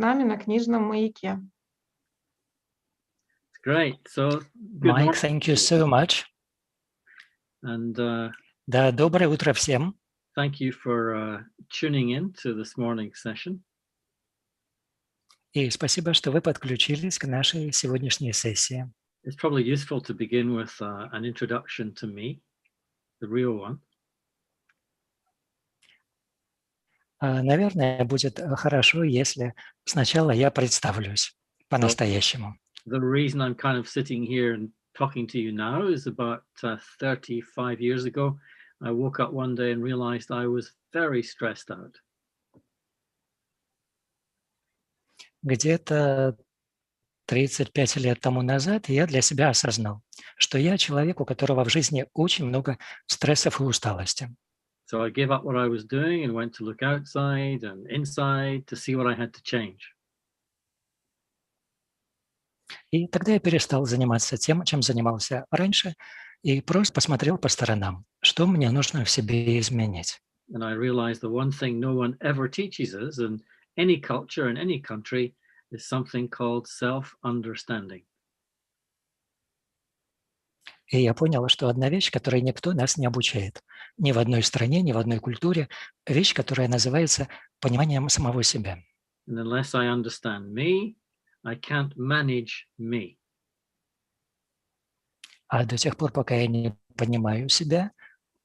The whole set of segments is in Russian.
нами на книжном маяке. Great. So, good Mike, morning. thank you so much. And Да, доброе утро всем. thank you for tuning in to this morning's session. И спасибо, что вы подключились к нашей сегодняшней сессии. It's probably useful to begin with an introduction to me, the real one. Наверное, будет хорошо, если сначала я представлюсь по-настоящему. The reason I'm kind of sitting here and talking to you now is about 35 years ago, I woke up one day and realized I was very stressed out. Где-то 35 лет тому назад я для себя осознал, что я человек, у которого в жизни очень много стрессов и усталости. So I gave up what I was doing and went to look outside and inside to see what I had to change. И тогда я перестал заниматься тем, чем занимался раньше, и просто посмотрел по сторонам, что мне нужно в себе изменить. And I realized the one thing no one ever teaches us in any culture, in any country, is something called self-understanding. И я понял, что одна вещь, которой никто нас не обучает, ни в одной стране, ни в одной культуре, вещь, которая называется пониманием самого себя. And unless I understand me, I can't manage me. А до тех пор, пока я не понимаю себя,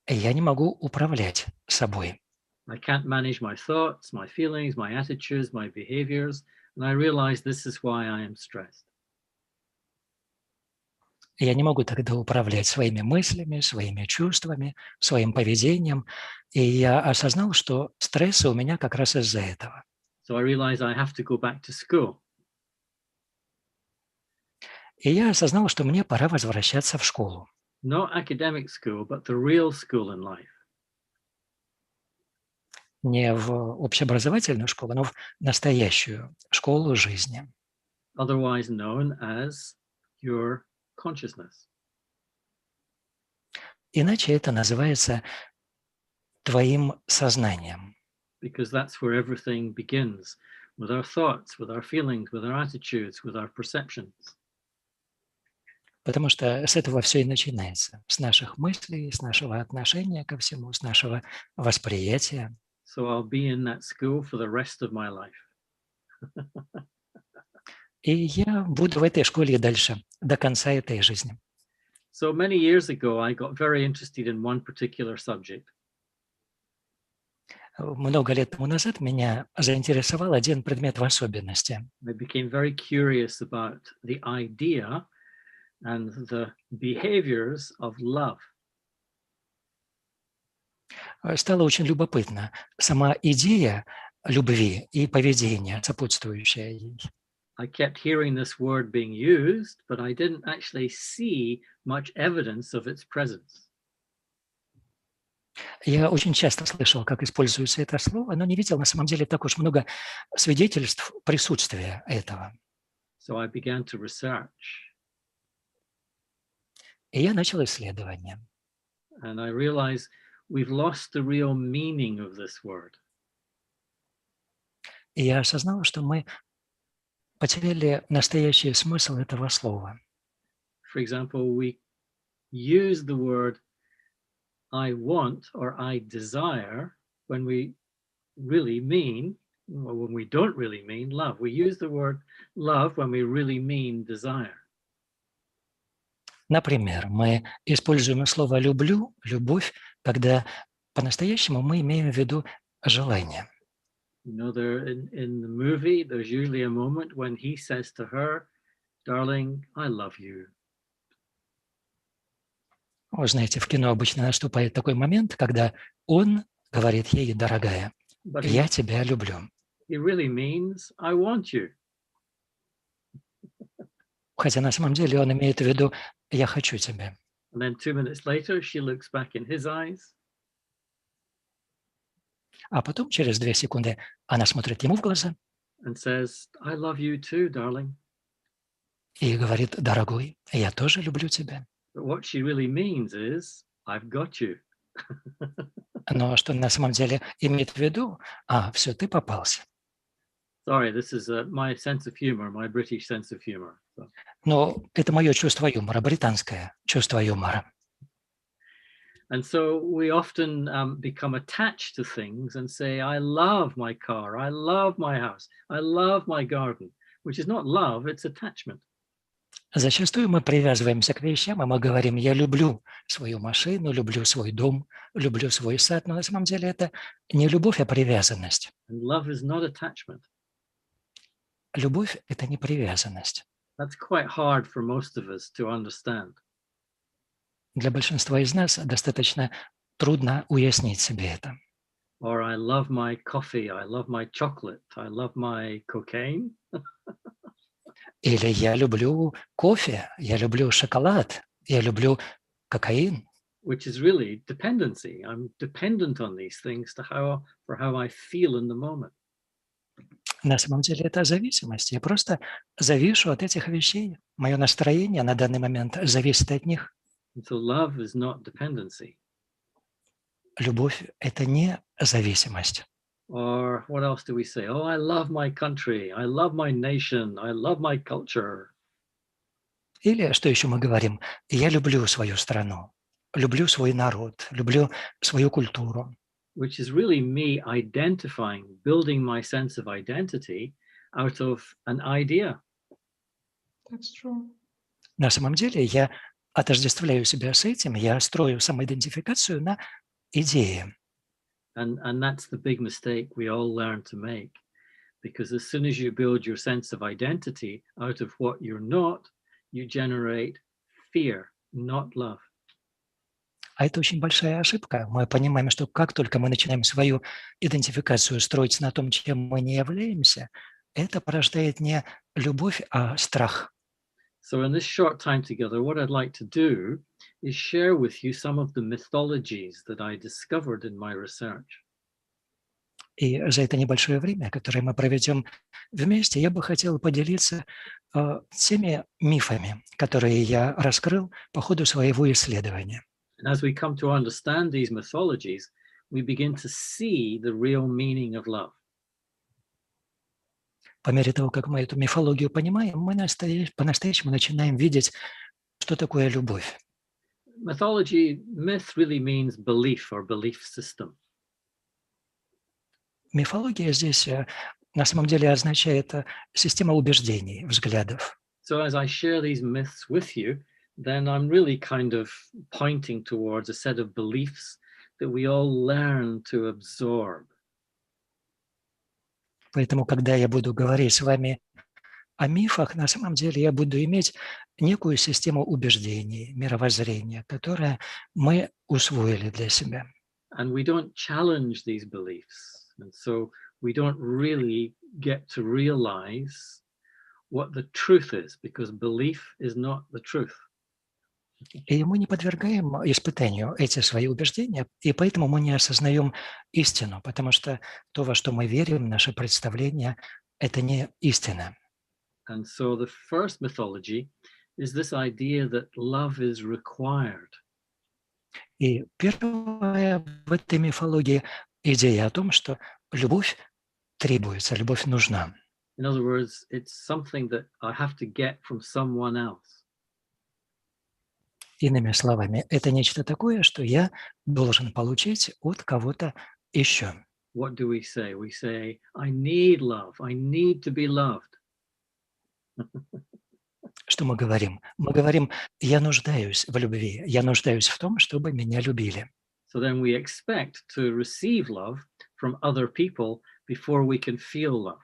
я не могу управлять собой. I can't manage my thoughts, my feelings, my attitudes, my behaviors, and I realize this is why I am stressed. Я не могу тогда управлять своими мыслями, своими чувствами, своим поведением. И я осознал, что стрессы у меня как раз из-за этого. So I realize I have to go back to school. И я осознал, что мне пора возвращаться в школу. Not academic school, but the real school in life. Не в общеобразовательную школу, но в настоящую школу жизни. Otherwise known as your consciousness. Иначе это называется твоим сознанием. Because that's where everything begins, with our thoughts, with our feelings, with our attitudes, with our perceptions. Потому что с этого все и начинается. С наших мыслей, с нашего отношения ко всему, с нашего восприятия. So I'll be in that school for the rest of my life. И я буду в этой школе и дальше, до конца этой жизни. So many years ago, I got very interested in one particular subject. Много лет тому назад меня заинтересовал один предмет в особенности. I became very curious about the idea and the behaviors of love. Стало очень любопытно сама идея любви и поведение, сопутствующее ей. I kept hearing this word being used, but I didn't actually see much evidence of its presence. Я очень часто слышал, как используется это слово, но не видел на самом деле так уж много свидетельств присутствия этого. So I began to research. И я начал исследование. And I realized we've lost the real meaning of this word. И я осознал, что мы потеряли настоящий смысл этого слова. For example, we use the word I want or I desire when we really mean, or when we don't really mean love. We use the word love when we really mean desire. Например, мы используем слово «люблю», «любовь», когда по-настоящему мы имеем в виду желание. You know, in the movie, there's usually a moment when he says to her, "Darling, I love you." Вы знаете, в кино обычно наступает такой момент, когда он говорит ей: «Дорогая, But я тебя люблю». he really means, "I want you." Хотя на самом деле он имеет в виду: «Я хочу тебя». And then 2 minutes later, she looks back in his eyes А потом, через 2 секунды, она смотрит ему в глаза and says, "I love you too, darling." и говорит: «Дорогой, я тоже люблю тебя». But what she really means is, "I've got you." Но что на самом деле имеет в виду: «А, все, ты попался». Sorry, this is my sense of humor, my British sense of humor. So. Но это мое чувство юмора, британское чувство юмора. And so we often become attached to things and say, I love my car, I love my house, I love my garden, which is not love, it's attachment. Зачастую мы привязываемся к вещам, и мы говорим, я люблю свою машину, люблю свой дом, люблю свой сад, но на самом деле это не любовь, а привязанность. And love is not attachment. Любовь – это не привязанность. That's quite hard for most of us to understand. Для большинства из нас достаточно трудно уяснить себе это. Or I love my coffee, I love my chocolate, I love my cocaine. Или я люблю кофе, я люблю шоколад, я люблю кокаин. Which is really dependency. I'm dependent on these things for how I feel in the moment. На самом деле это зависимость. Я просто завишу от этих вещей. Мое настроение на данный момент зависит от них. And so love is not dependency. Любовь – это не зависимость. Or what else do we say? Oh, I love my country, I love my nation, I love my culture. Или, что еще мы говорим? Я люблю свою страну, люблю свой народ, люблю свою культуру. Which is really me identifying, building my sense of identity out of an idea. That's true. На самом деле я отождествляю себя с этим, я строю самоидентификацию на идее. And that's the big mistake we all learn to make. Because as soon as you build your sense of identity out of what you're not, you generate fear, not love. А это очень большая ошибка. Мы понимаем, что как только мы начинаем свою идентификацию строить на том, чем мы не являемся, это порождает не любовь, а страх. So in this short time together, what I'd like to do is share with you some of the mythologies that I discovered in my research. И за это небольшое время, которое мы проведем вместе, я бы хотел поделиться теми мифами, которые я раскрыл по ходу своего исследования. And as we come to understand these mythologies, we begin to see the real meaning of love. По мере того, как мы эту мифологию понимаем, мы по-настоящему начинаем видеть, что такое любовь. Myth really means belief or belief system. Мифология здесь на самом деле означает система убеждений, взглядов. So as I share these myths with you, then I'm really kind of pointing towards a set of beliefs that we all learn to absorb. Поэтому, когда я буду говорить с вами о мифах, на самом деле я буду иметь некую систему убеждений, мировоззрения, которое мы усвоили для себя. And we don't challenge these beliefs. And so we don't really get to realize what the truth is, because belief is not the truth. И мы не подвергаем испытанию эти свои убеждения, и поэтому мы не осознаем истину, потому что то, во что мы верим, наше представление, это не истина. And so the first mythology is this idea that love is required. И первая в этой мифологии идея о том, что любовь требуется, любовь нужна. In other words, it's something that I have to get from someone else. Иными словами, это нечто такое, что я должен получить от кого-то еще. What do we say? We say, I need love. I need to be loved. Что мы говорим? Мы говорим, я нуждаюсь в любви, я нуждаюсь в том, чтобы меня любили. So then we expect to receive love from other people before we can feel love.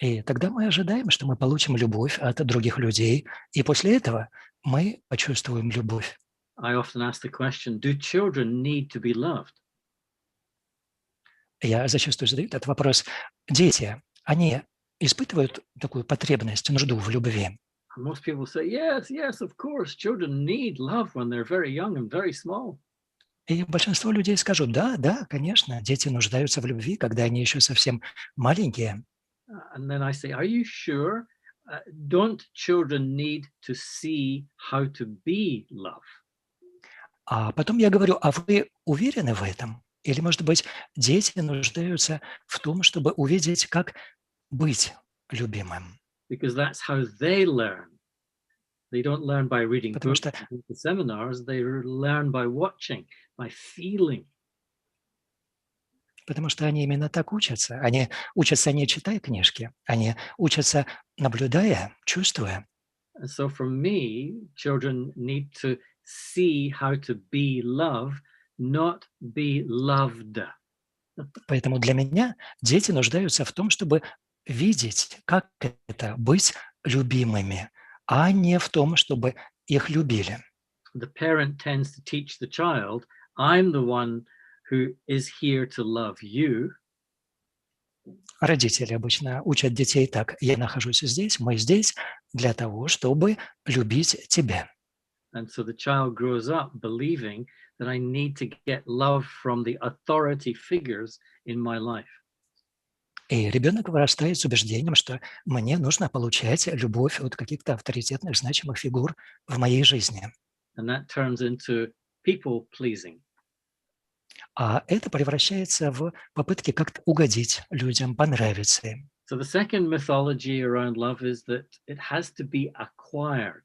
И тогда мы ожидаем, что мы получим любовь от других людей, и после этого мы почувствуем любовь. I often ask the question, do children need to be loved? Я зачастую задаю этот вопрос. Дети, они испытывают такую потребность, нужду в любви? And most people say, yes, yes, of course. Children need love when they're very young and very small. И большинство людей скажут, да, да, конечно, дети нуждаются в любви, когда они еще совсем маленькие. And then I say, are you sure? Don't children need to see how to be loved? А потом я говорю, а вы уверены в этом? Или, может быть, дети нуждаются в том, чтобы увидеть, как быть любимым. because that's how they learn. They don't learn by reading Потому books что, and going to seminars, they learn by watching, by feeling. потому что они именно так учатся. Они учатся не читая книжки, они учатся наблюдая, чувствуя. And so for me, children need to see how to be love, not be loved. Поэтому для меня дети нуждаются в том, чтобы видеть, как это быть любимыми, а не в том, чтобы их любили. The parent tends to teach the child, I'm the one who is here to love you. Родители обычно учат детей так: я нахожусь здесь, мы здесь для того, чтобы любить тебя. And so the child grows up believing that I need to get love from the authority figures in my life. И ребенок вырастает с убеждением, что мне нужно получать любовь от каких-то авторитетных, значимых фигур в моей жизни. And that turns into people pleasing. А это превращается в попытки как-то угодить людям, понравиться им. So the second mythology around love is that it has to be acquired.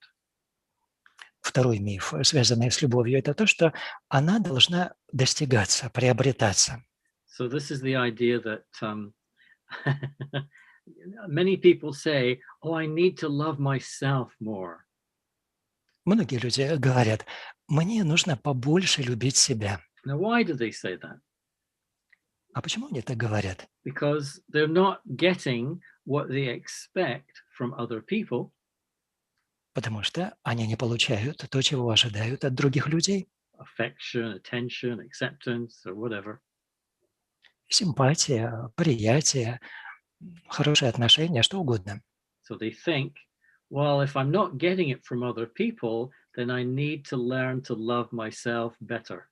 Второй миф, связанный с любовью, это то, что она должна достигаться, приобретаться. So this is the idea that many people say, oh, I need to love myself more. Многие люди говорят, мне нужно побольше любить себя. Now, why do they say that? А почему они так говорят? Because they're not getting what they expect from other people. Потому что они не получают то, чего ожидают от других людей. Affection, attention, acceptance, or whatever. Симпатия, приятие, хорошие отношения, что угодно. So they think, well, if I'm not getting it from other people, then I need to learn to love myself better.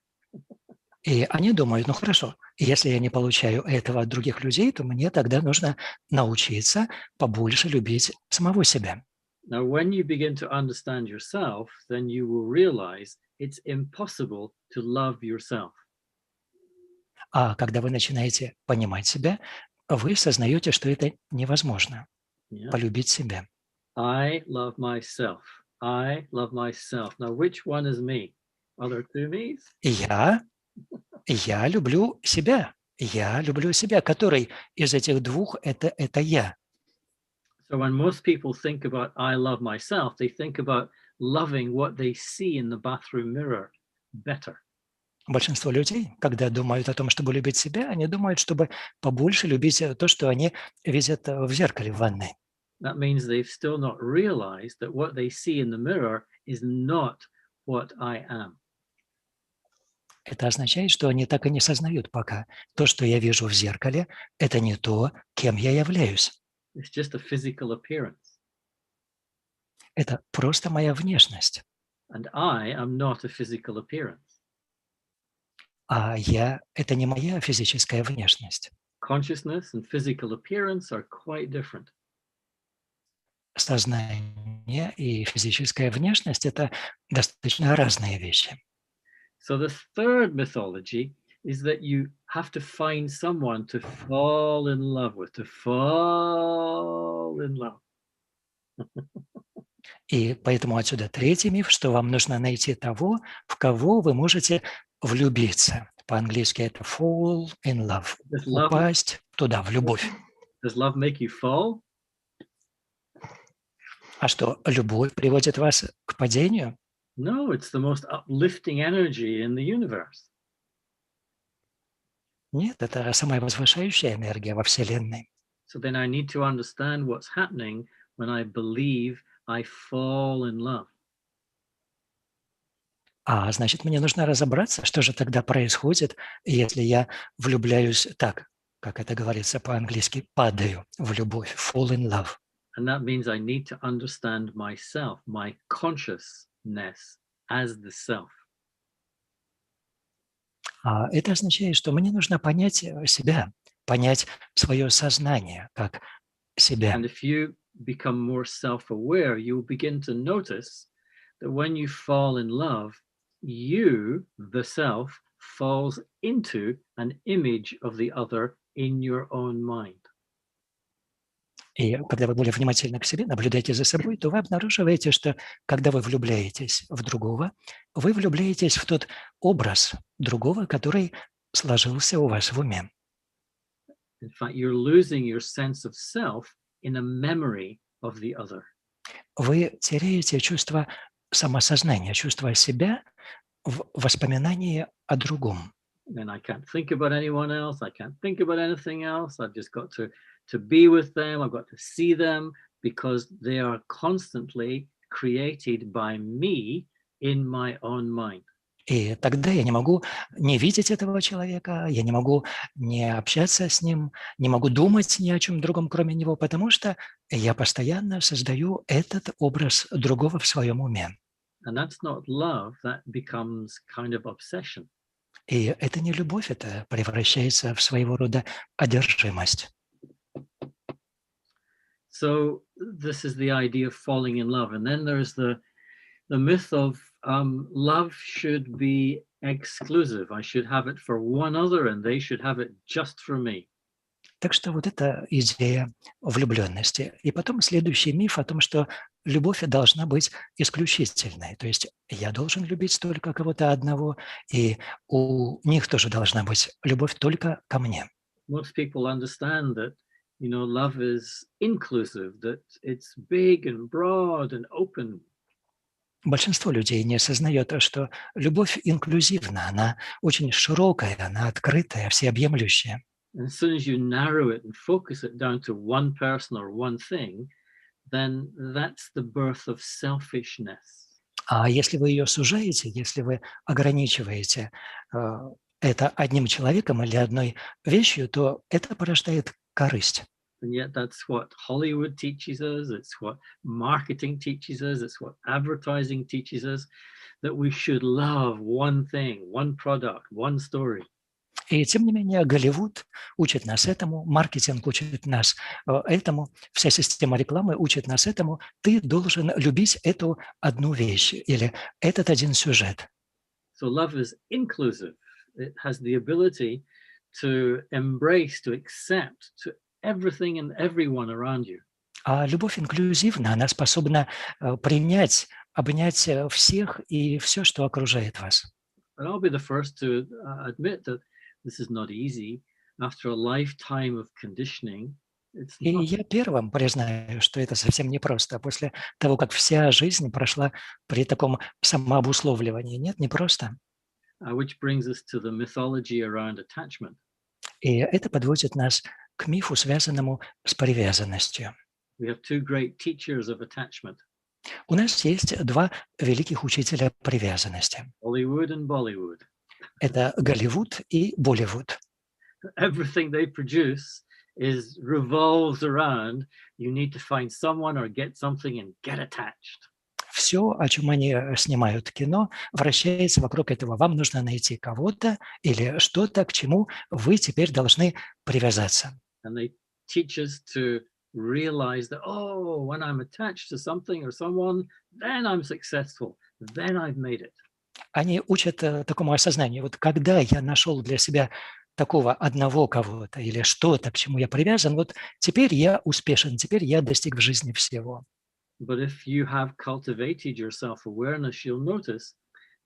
И они думают, ну хорошо, если я не получаю этого от других людей, то мне тогда нужно научиться побольше любить самого себя. Now, when you begin to understand yourself, then you will realize it's impossible to love yourself. А когда вы начинаете понимать себя, вы осознаете, что это невозможно Yeah. полюбить себя. I love myself. I love myself. Now, which one is me? Are there two me's? И я люблю себя. Я люблю себя. Который из этих двух это я. So when most people think about I love myself, they think about loving what they see in the bathroom mirror better. Большинство людей, когда думают о том, чтобы любить себя, они думают, чтобы побольше любить то, что они видят в зеркале в ванной. That means they've still not realized that what they see in the mirror is not what I am. Это означает, что они так и не сознают пока. То, что я вижу в зеркале, это не то, кем я являюсь. It's just a physical appearance. Это просто моя внешность. And I am not a physical appearance. А я – это не моя физическая внешность. Consciousness and physical appearance are quite different. Сознание и физическая внешность – это достаточно разные вещи. So the third mythology is that you have to find someone to fall in love with, to fall in love. И поэтому отсюда третий миф, что вам нужно найти того, в кого вы можете влюбиться. По-английски это fall in love. Упасть туда, в любовь. Does love make you fall? А что, любовь приводит вас к падению? No, it's the most uplifting energy in the universe. Нет, это самая возвышающая энергия во Вселенной. So then I need to understand what's happening when I believe I fall in love. А значит, мне нужно разобраться, что же тогда происходит, если я влюбляюсь так, как это говорится по-английски, падаю в любовь, fall in love. And that means I need to understand myself, my consciousness as the self. А это означает, что мне нужно понять себя, понять свое сознание как себя. And if you become more self-aware, you'll begin to notice that when you fall in love, you, the self, falls into an image of the other in your own mind. И когда вы более внимательно к себе наблюдаете за собой, то вы обнаруживаете, что когда вы влюбляетесь в другого, вы влюбляетесь в тот образ другого, который сложился у вас в уме. In fact, you're losing your sense of self in a memory of the other. Вы теряете чувство самосознания, чувство себя в воспоминании о другом. And I can't think about anyone else. I can't think about anything else. I've just got to be with them. I've got to see them because they are constantly created by me in my own mind. И тогда я не могу не видеть этого человека, я не могу не общаться с ним, не могу думать ни о чем другом, кроме него, потому что я постоянно создаю этот образ другого в своем уме. And that's not love. That becomes kind of obsession. И это не любовь, это превращается в своего рода одержимость. So this is the idea of falling in love. And then there's the myth of love should be exclusive. I should have it for one other and they should have it just for me. Так что вот эта идея влюбленности. И потом следующий миф о том, что любовь должна быть исключительной. То есть я должен любить только кого-то одного, и у них тоже должна быть любовь только ко мне. Most people understand that, love is inclusive, that it's big and broad and open. Большинство людей не осознает, что любовь инклюзивна, она очень широкая, она открытая, всеобъемлющая. And as soon as you narrow it and focus it down to one person or one thing, then that's the birth of selfishness. А если вы ее сужаете, если вы ограничиваете это одним человеком или одной вещью, то это порождает корысть. And yet that's what Hollywood teaches us, it's what marketing teaches us, it's what advertising teaches us, that we should love one thing, one product, one story. И тем не менее Голливуд учит нас этому, маркетинг учит нас этому, вся система рекламы учит нас этому. Ты должен любить эту одну вещь или этот один сюжет. So love is inclusive. It has the ability to embrace, to accept, to everything and everyone around you. А любовь инклюзивна, она способна принять, обнять всех и все, что окружает вас. But I'll be the first to admit that this is not easy. After a lifetime of conditioning, it's И not. я первым признаю, что это совсем непросто. После того, как вся жизнь прошла при таком самообусловливании. Нет, непросто. Which brings us to the mythology around attachment. И это подводит нас к мифу, связанному с привязанностью. We have two great teachers of attachment, У нас есть два великих учителя привязанности. Hollywood and Bollywood. Это Голливуд и Болливуд. Everything they produce revolves around you need to find someone or get something and get attached. Все, о чем они снимают кино, вращается вокруг этого. Вам нужно найти кого-то или что-то, к чему вы теперь должны привязаться. And they teach us to realize that, when I'm attached to something or someone, then I'm successful. Then I've made it. Они учат такому осознанию. Вот когда я нашел для себя такого одного кого-то или что-то, к чему я привязан, вот теперь я успешен, теперь я достиг в жизни всего. But if you have cultivated your self-awareness, you'll notice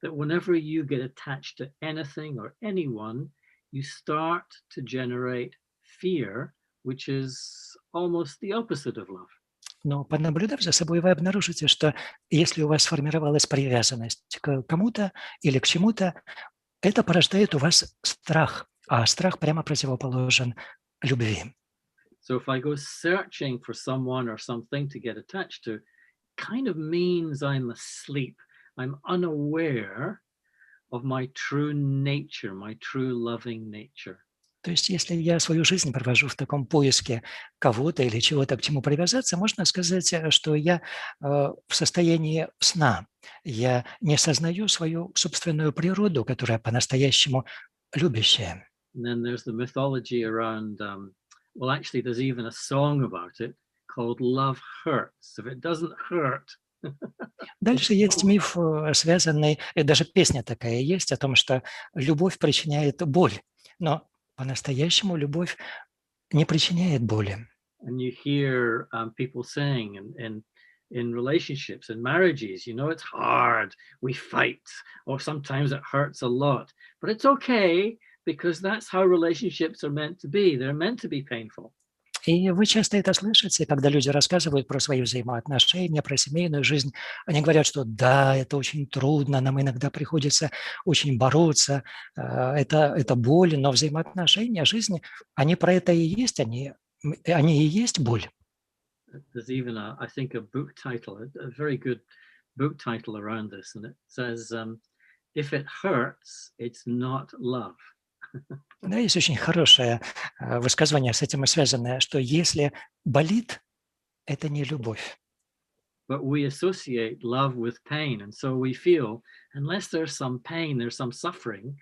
that whenever you get attached to anything or anyone, you start to generate fear, which is almost the opposite of love. Но понаблюдав за собой, вы обнаружите, что если у вас сформировалась привязанность к кому-то или к чему-то, это порождает у вас страх, а страх прямо противоположен любви. So if I go searching for someone or something to get attached to, kind of means I'm asleep. I'm unaware of my true nature, my true loving nature. То есть если я свою жизнь провожу в таком поиске кого-то или чего-то, к чему привязаться, можно сказать, что я в состоянии сна. Я не осознаю свою собственную природу, которая по-настоящему любящая. And then there's the mythology around, actually there's even a song about it called Love Hurts. If it doesn't hurt, Дальше есть миф, связанный, и даже песня такая есть о том, что любовь причиняет боль. Но по-настоящему любовь не причиняет боли. And you hear people saying in relationships and marriages, it's hard, we fight, or sometimes it hurts a lot, but it's okay because that's how relationships are meant to be. They're meant to be painful. И вы часто это слышите, когда люди рассказывают про свои взаимоотношения, про семейную жизнь. Они говорят, что да, это очень трудно, нам иногда приходится очень бороться, это боль, но взаимоотношения, жизнь, они про это и есть, они и есть боль. There's even, I think, a book title, a very good book title around this, and it says, if it hurts, it's not love. Да, есть очень хорошее высказывание с этим и связанное, что если болит, это не любовь. But we associate love with pain, and so we feel, unless there's some pain, there's some suffering,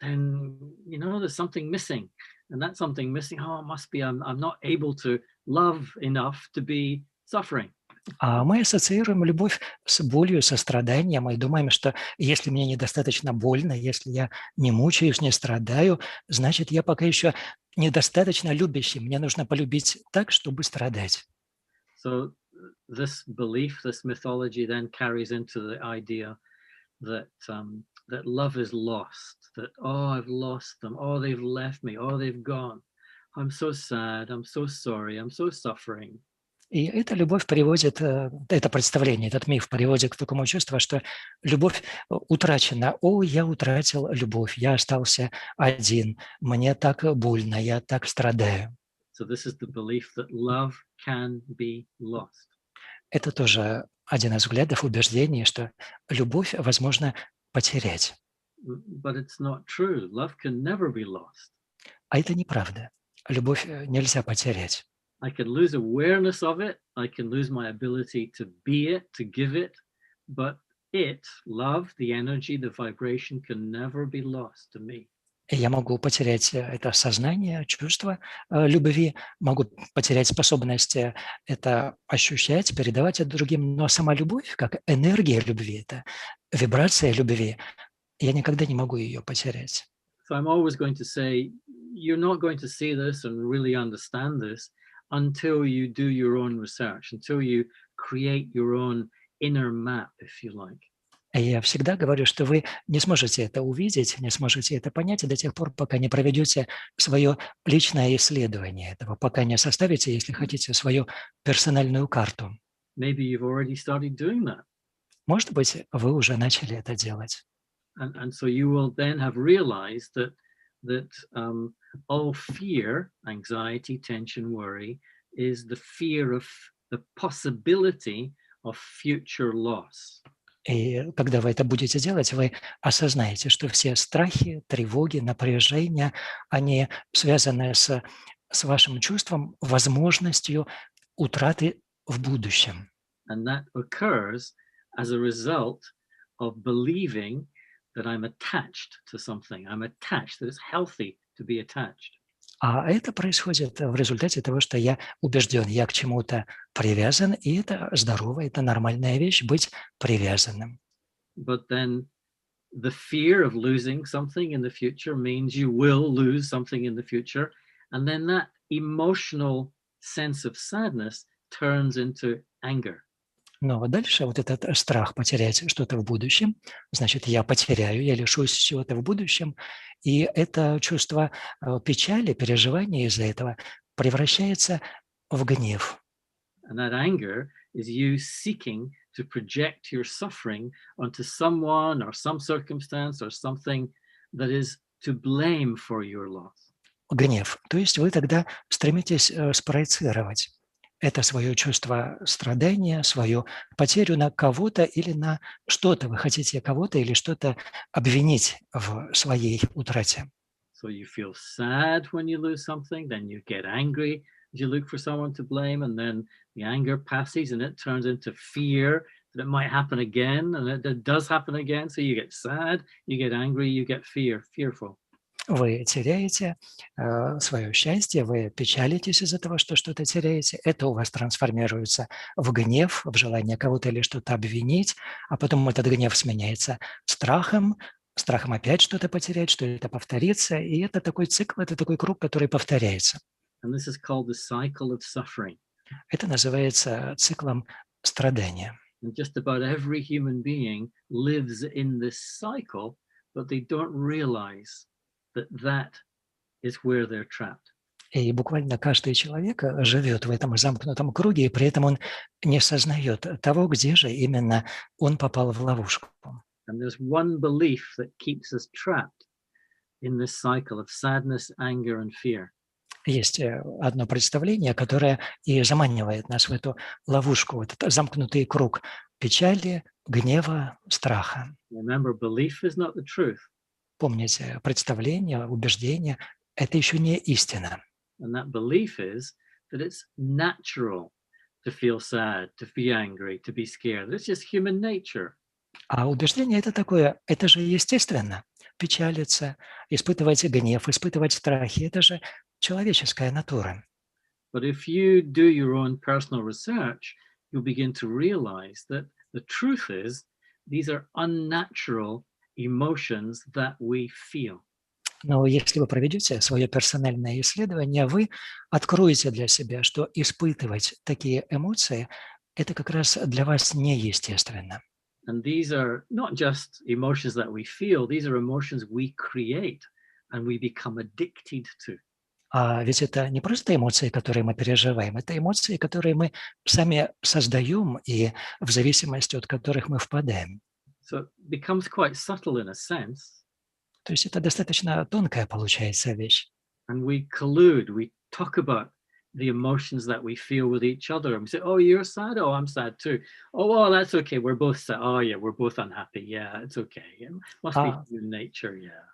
then, there's something missing. And that something missing, it must be I'm not able to love enough to be suffering. А мы ассоциируем любовь с болью, со страданием, и думаем, что если мне недостаточно больно, если я не мучаюсь, не страдаю, значит, я пока еще недостаточно любящий. Мне нужно полюбить так, чтобы страдать. So this belief, this mythology then carries into the idea that that love is lost, that, I've lost them, they've left me, they've gone. I'm so sad, I'm so sorry, I'm so suffering. И эта любовь приводит, это представление, этот миф приводит к такому чувству, что любовь утрачена. Я утратил любовь, я остался один, мне так больно, я так страдаю. So this is the belief that love can be lost. Это тоже один из взглядов, убеждений, что любовь возможно потерять. But it's not true. Love can never be lost. А это неправда. Любовь нельзя потерять. I can lose awareness of it. I can lose my ability to be it, to give it. But love, the energy, the vibration can never be lost to me. И я могу потерять это сознание, чувство любви, могу потерять способность это ощущать, передавать это другим. Но сама любовь, как энергия любви, это вибрация любви, я никогда не могу ее потерять. So I'm always going to say, you're not going to see this and really understand this until you do your own research, until you create your own inner map, if you like. Я всегда говорю, что вы не сможете это увидеть, не сможете это понять до тех пор, пока не проведете свое личное исследование этого, пока не составите, если хотите, свою персональную карту. Maybe you've already started doing that. Может быть, вы уже начали это делать. And so you will then have realized that all fear, anxiety, tension, worry is the fear of the possibility of future loss. И когда вы это будете делать, вы осознаете, что все страхи, тревоги, напряжения, они связаны с вашим чувством, возможностью утраты в будущем. And that occurs as a result of believing that I'm attached to something. I'm attached, that it's healthy to be attached. А это происходит в результате того, что я убежден, я к чему-то привязан, и это здорово, это нормальная вещь быть привязанным. But then the fear of losing something in the future means you will lose something in the future. And then that emotional sense of sadness turns into anger. Но дальше вот этот страх потерять что-то в будущем, значит, я потеряю, я лишусь чего-то в будущем, и это чувство печали, переживания из-за этого превращается в гнев. And that anger is you seeking to project your suffering onto someone or some circumstance or something that is to blame for your loss. Гнев. То есть вы тогда стремитесь спроецировать это свое чувство страдания, свою потерю на кого-то или на что-то. Вы хотите кого-то или что-то обвинить в своей утрате. So you feel sad when you lose something, then you get angry as you look for someone to blame, and then the anger passes and it turns into fear that it might happen again, and it does happen again. So you get sad, you get angry, you get fearful. Вы теряете свое счастье, вы печалитесь из-за того, что что-то теряете. Это у вас трансформируется в гнев, в желание кого-то или что-то обвинить, а потом этот гнев сменяется страхом, страхом опять что-то потерять, что это повторится. И это такой цикл, это такой круг, который повторяется. And this is called the cycle of suffering. Это называется циклом страдания. And just about every human being lives in this cycle, but they don't realize that that is where they're trapped. И буквально каждый человек живет в этом замкнутом круге, и при этом он не сознает того, где же именно он попал в ловушку. And there's one belief that keeps us trapped in this cycle of sadness, anger, and fear. Есть одно представление, которое и заманивает нас в эту ловушку, вот этот замкнутый круг печали, гнева, страха. Remember, belief is not the truth. Помните, представление, убеждение – это еще не истина. And that belief is that it's natural to feel sad, to be angry, to be scared. It's just human nature. А убеждение – это такое, это же естественно. Печалиться, испытывать гнев, испытывать страхи – это же человеческая натура. But if you do your own personal research, you'll begin to realize that the truth is these are unnatural emotions that we feel. Но если вы проведете свое персональное исследование, вы откроете для себя, что испытывать такие эмоции – это как раз для вас неестественно. And these are not just emotions that we feel, these are emotions we create and we become addicted to. А ведь это не просто эмоции, которые мы переживаем, это эмоции, которые мы сами создаем и в зависимости от которых мы впадаем. So it becomes quite subtle in a sense. То есть это достаточно тонкая получается вещь. And we collude, we talk about the emotions that we feel with each other. And we say, oh, you're sad? Oh, I'm sad too. Oh, well, that's okay. We're both sad. Oh, yeah, we're both unhappy. Yeah, it's okay. It must be human nature, yeah.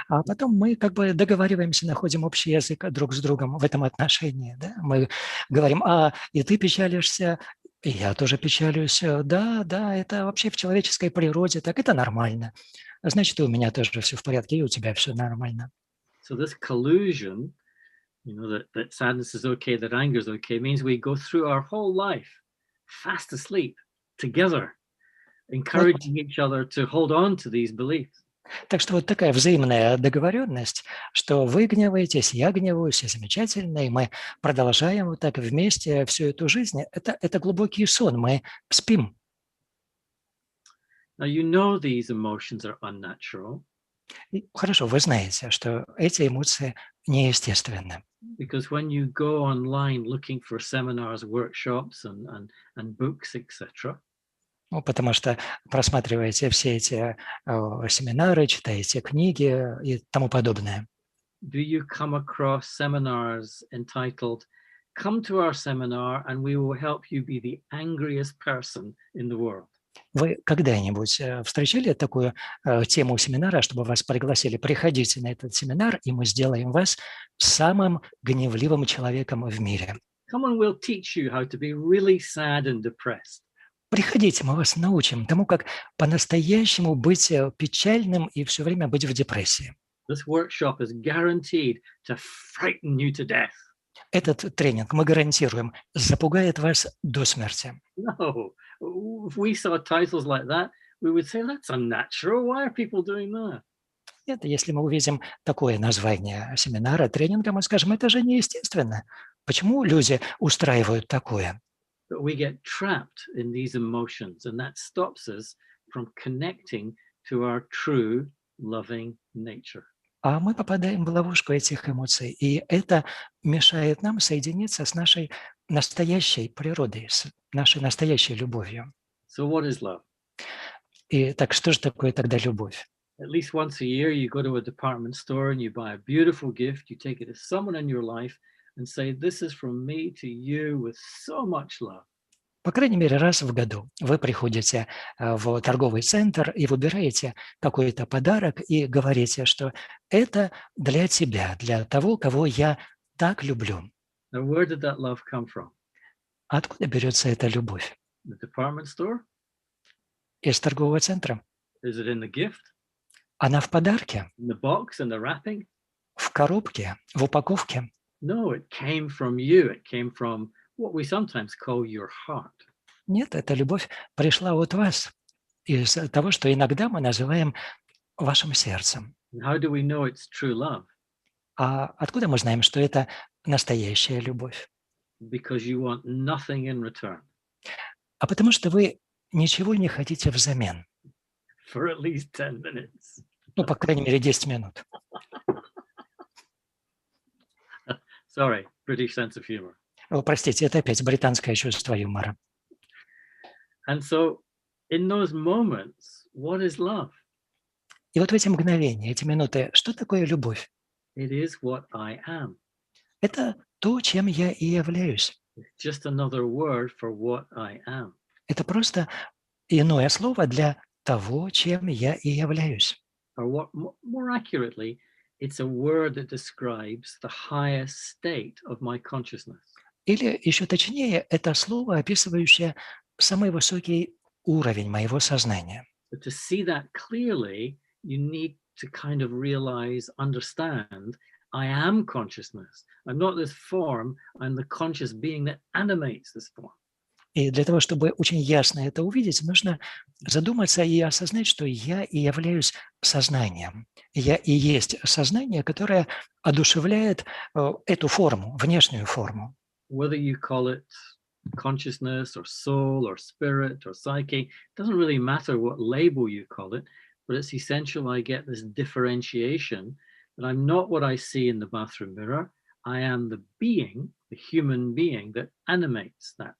А потом мы как бы договариваемся, находим общий язык друг с другом в этом отношении. Да? Мы говорим, и ты печалишься, и я тоже печалюсь. Да, это вообще в человеческой природе, так это нормально. Значит, и у меня тоже все в порядке, и у тебя все нормально. So this collusion, you know, that sadness is okay, that anger is okay, means we go through our whole life fast asleep together, encouraging each other to hold on to these beliefs. Так что вот такая взаимная договоренность, что вы гневаетесь, я гневаюсь, и замечательно, и мы продолжаем вот так вместе всю эту жизнь. Это глубокий сон, мы спим. Now, you know these emotions are unnatural. И хорошо, вы знаете, что эти эмоции неестественны. Because when you go online looking for seminars, workshops, and books, etc., Ну, потому что просматриваете все эти семинары, читаете книги и тому подобное. do you come across seminars entitled "Come to our seminar and we will help you be the angriest person in the world"? Вы когда-нибудь встречали такую тему семинара, чтобы вас пригласили? Приходите на этот семинар, и мы сделаем вас самым гневливым человеком в мире. Come and we'll teach you how to be really sad and depressed. Приходите, мы вас научим тому, как по-настоящему быть печальным и все время быть в депрессии. This workshop is guaranteed to frighten you to death. Этот тренинг, мы гарантируем, запугает вас до смерти. No, if we saw titles like that, we would say that's unnatural. Why are people doing that? Нет, если мы увидим такое название семинара, тренинга, мы скажем, это же неестественно. Почему люди устраивают такое? But we get trapped in these emotions, and that stops us from connecting to our true loving nature. А мы попадаем в ловушку этих эмоций, и это мешает нам соединиться с нашей настоящей природой, с нашей настоящей любовью. So what is love? И так что же такое тогда любовь? At least once a year, you go to a department store and you buy a beautiful gift. You take it to someone in your life and say, "This is from me to you with so much love." По крайней мере, раз в году вы приходите в торговый центр и выбираете какой-то подарок и говорите, что это для тебя, для того, кого я так люблю. Now, where did that love come from? Откуда берется эта любовь? The department store? Из торгового центра? Is it in the gift? Она в подарке? In the box? In the wrapping? в коробке, в упаковке. No, it came from you. It came from what we sometimes call your heart. Нет, эта любовь пришла от вас, из того, что иногда мы называем вашим сердцем. And how do we know it's true love? А откуда мы знаем, что это настоящая любовь? Because you want nothing in return А потому что вы ничего не хотите взамен. for at least 10 minutes. Ну, по крайней мере, 10 минут. Sorry, British sense of humor. О, простите, это опять британское чувство юмора. And so in those moments, what is love? И вот в эти мгновения, эти минуты, что такое любовь? It is what I am. Это то, чем я и являюсь. It's just another word for what I am. Это просто иное слово для того, чем я и являюсь. Or what more accurately, it's a word that describes the highest state of my consciousness. Или еще точнее, это слово, описывающее самый высокий уровень моего сознания. But to see that clearly, you need to kind of realize, understand, I am consciousness. I'm not this form, I'm the conscious being that animates this form. И для того, чтобы очень ясно это увидеть, нужно задуматься и осознать, что я и являюсь сознанием. Я и есть сознание, которое одушевляет эту форму, внешнюю форму. Whether you call it consciousness or soul or spirit or psyche, it doesn't really matter what label you call it, but it's essential I get this differentiation that I'm not what I see in the bathroom mirror. I am the being, the human being that animates that.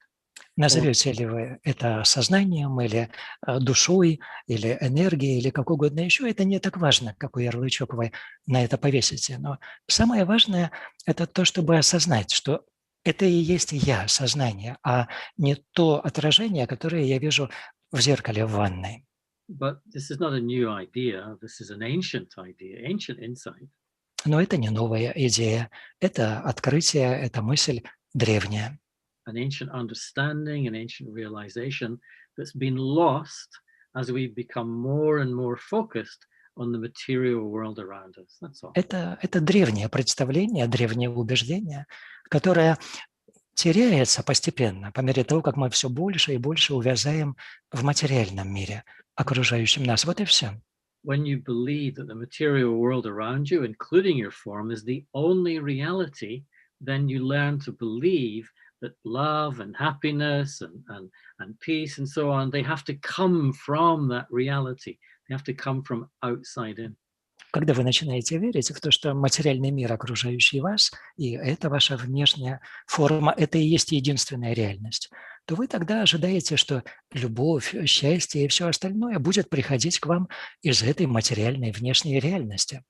Назовете ли вы это сознанием или душой, или энергией, или как угодно еще, это не так важно, какой ярлычок вы на это повесите. Но самое важное – это то, чтобы осознать, что это и есть я, сознание, а не то отражение, которое я вижу в зеркале в ванной. But this is not a new idea. This is an ancient idea, ancient insight. Но это не новая идея, это открытие, это мысль древняя. An ancient understanding, an ancient realization that's been lost as we've become more and more focused on the material world around us. That's all. Это древнее представление, древнее убеждение, которое теряется постепенно по мере того, как мы все больше и больше увязаем в материальном мире, окружающем нас. Вот и все. When you believe that the material world around you, including your form, is the only reality, then you learn to believe that love and happiness and peace and so on, they have to come from that reality. They have to come from outside in. Когда вы начинаете верить в то, что материальный мир, окружающий вас, и это ваша внешняя форма, это и есть единственная реальность, то вы тогда ожидаете, что любовь, счастье и все остальное будет приходить к вам из этой материальной внешней реальности.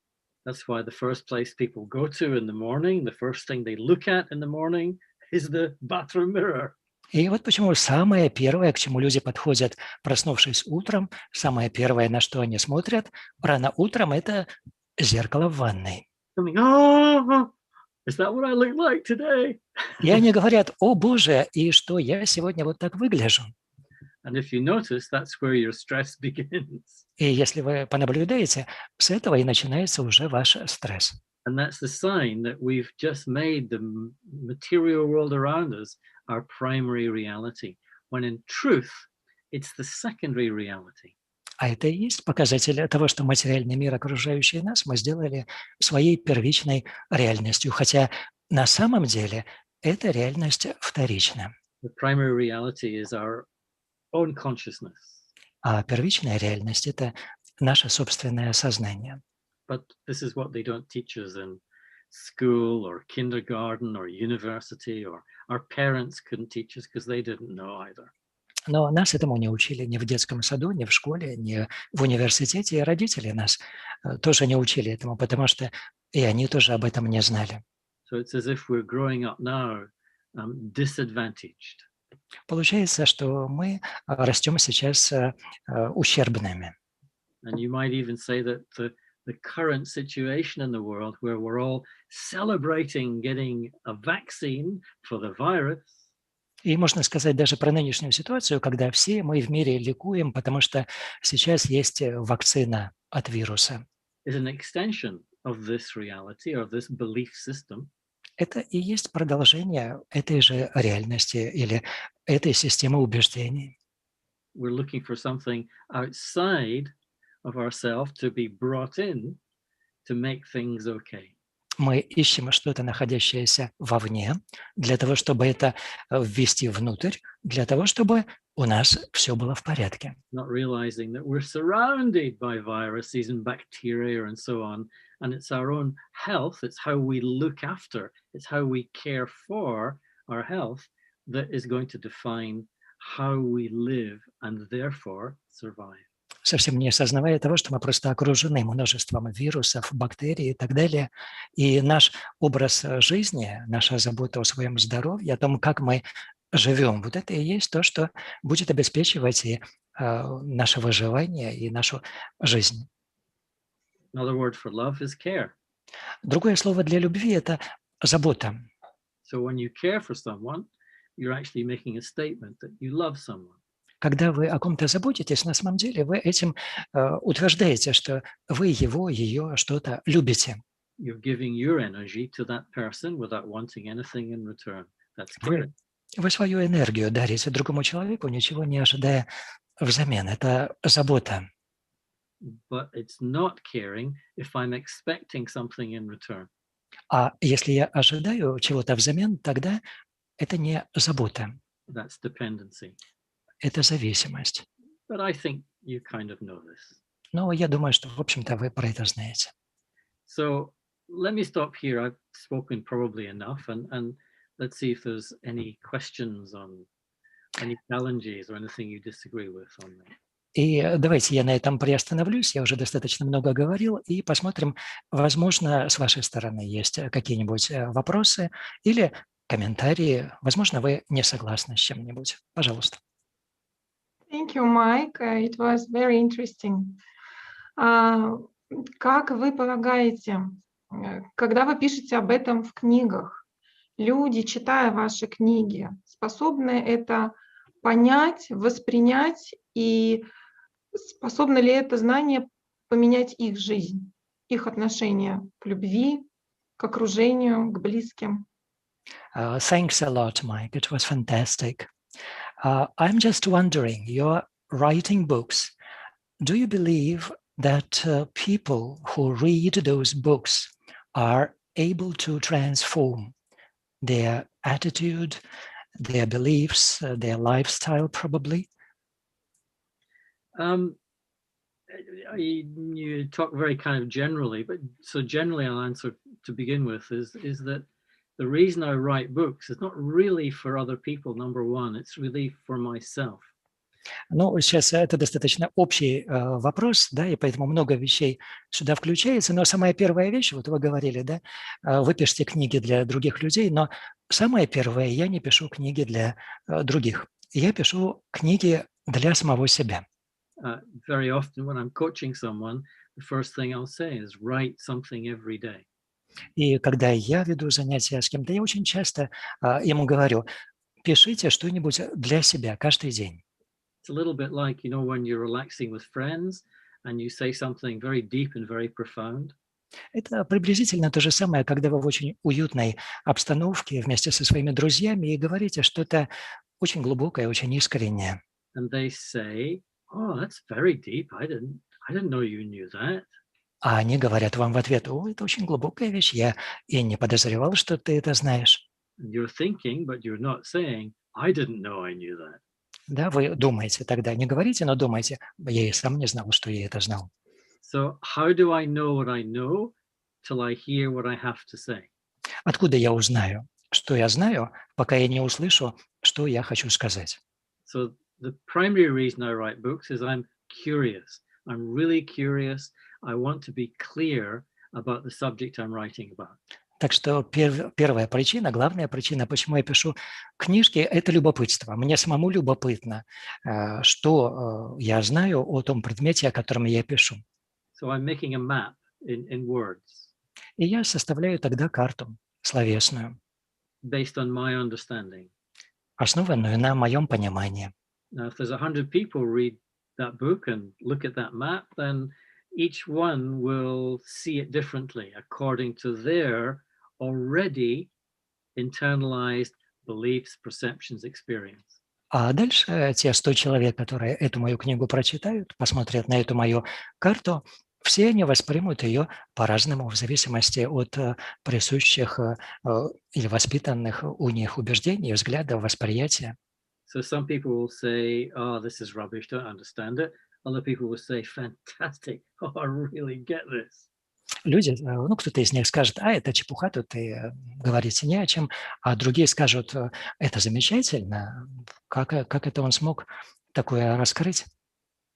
That's why the first place people go to in the morning, the first thing they look at in the morning is the bathroom mirror. И вот почему самое первое, к чему люди подходят, проснувшись утром, самое первое, на что они смотрят рано утром, это зеркало в ванной. Oh, is that what I look like today? И они говорят: «О Боже, и что я сегодня вот так выгляжу?» And if you notice, that's where your stress begins. И если вы понаблюдаете, с этого и начинается уже ваш стресс. And that's the sign that we've just made the material world around us our primary reality, when in truth, it's the secondary reality. А это и есть показатель того, что материальный мир, окружающий нас, мы сделали своей первичной реальностью, хотя на самом деле эта реальность вторична. The primary reality is our own consciousness. А первичная реальность – это наше собственное сознание. But this is what they don't teach us in school or kindergarten or university, or our parents couldn't teach us because they didn't know either. Но нас этому не учили ни в детском саду, ни в школе, ни в университете, и родители нас тоже не учили этому, потому что и они тоже об этом не знали. So it's as if we're growing up now disadvantaged. Получается, что мы растем сейчас ущербными. And you might even say that the current situation in the world where we're all celebrating getting a vaccine for the virus. И можно сказать даже про нынешнюю ситуацию, когда все мы в мире ликуем, потому что сейчас есть вакцина от вируса. Is an extension of this reality or this belief system. Это и есть продолжение этой же реальности или этой системы убеждений. We're looking for something outside of ourselves to be brought in to make things okay. Мы ищем что-то, находящееся вовне, для того, чтобы это ввести внутрь, для того, чтобы у нас все было в порядке. Not realizing that we're surrounded by viruses and bacteria and so on. And it's our own health, it's how we look after, it's how we care for our health that is going to define how we live and therefore survive. Совсем не осознавая того, что мы просто окружены множеством вирусов, бактерий и так далее. И наш образ жизни, наша забота о своем здоровье, о том, как мы живем, вот это и есть то, что будет обеспечивать и наше выживание, и нашу жизнь. Another word for love is care. Другое слово для любви – это забота. So when you care for someone, you're actually making a statement that you love someone. Когда вы о ком-то заботитесь, на самом деле вы этим утверждаете, что вы его, ее что-то любите. You're giving your energy to that person without wanting anything in return. That's caring. Вы свою энергию дарите другому человеку, ничего не ожидая взамен. Это забота. But it's not caring if I'm expecting something in return. А если я ожидаю чего-то взамен, тогда это не забота, That's dependency. это зависимость. But I think you kind of know this. Но я думаю, что, в общем-то, вы про это знаете. So let me stop here. I've spoken probably enough, and let's see if there's any questions on any challenges or anything you disagree with on that. И давайте я на этом приостановлюсь. Я уже достаточно много говорил. И посмотрим, возможно, с вашей стороны есть какие-нибудь вопросы или комментарии. Возможно, вы не согласны с чем-нибудь. Пожалуйста. Thank you, Mike. It was very interesting. Как вы полагаете, когда вы пишете об этом в книгах, люди, читая ваши книги, способны это понять, воспринять, и способно ли это знание поменять их жизнь, их отношение к любви, к окружению, к близким? Thanks a lot, Mike. It was fantastic. I'm just wondering, you're writing books. Do you believe that people who read those books are able to transform their attitude, their beliefs, their lifestyle, probably? You talk very kind of generally, but so generally I'll answer to begin with is that the reason I write books is not really for other people, number one, it's really for myself. Ну, сейчас это достаточно общий вопрос, да, и поэтому много вещей сюда включается. Но самая первая вещь, вот вы говорили, да, вы пишете книги для других людей, но самое первое, я не пишу книги для других. Я пишу книги для самого себя. Very often when I'm coaching someone, the first thing I'll say is write something every day. И когда я веду занятия с кем-то, я очень часто ему говорю, пишите что-нибудь для себя каждый день. It's a little bit like, you know, when you're relaxing with friends and you say something very deep and very profound. Это приблизительно то же самое, когда вы в очень уютной обстановке вместе со своими друзьями и говорите что-то очень глубокое, очень искреннее. And they say, oh, that's very deep. I didn't know you knew that. А они говорят вам в ответ, о, это очень глубокая вещь, я и не подозревал, что ты это знаешь. And you're thinking, but you're not saying, I didn't know I knew that. Да, вы думаете тогда, не говорите, но думаете, я и сам не знал, что я это знал. So how do I know what I know till I hear what I have to say? Откуда я узнаю, что я знаю, пока я не услышу, что я хочу сказать? So the primary reason I write books is I'm curious. I'm really curious. I want to be clear about the subject I'm writing about. Так что первая причина, главная причина, почему я пишу книжки, это любопытство. Мне самому любопытно, что я знаю о том предмете, о котором я пишу. So I'm making a map in words. И я составляю тогда карту словесную, based on my understanding. основанную на моем понимании. Now, if there's 100 people read that book and look at that map, then each one will see it differently according to their already internalized beliefs, perceptions, experience. А дальше те 100 человек, которые эту мою книгу прочитают, посмотрят на эту мою карту, все они воспримут ее по-разному в зависимости от присущих или воспитанных у них убеждений, взглядов, восприятия. So some people will say, oh, this is rubbish, don't understand it. Other people will say, fantastic, oh, I really get this. Люди, ну, кто-то из них скажет, это чепуха, тут и говорить не о чем, а другие скажут, это замечательно, как это он смог такое раскрыть.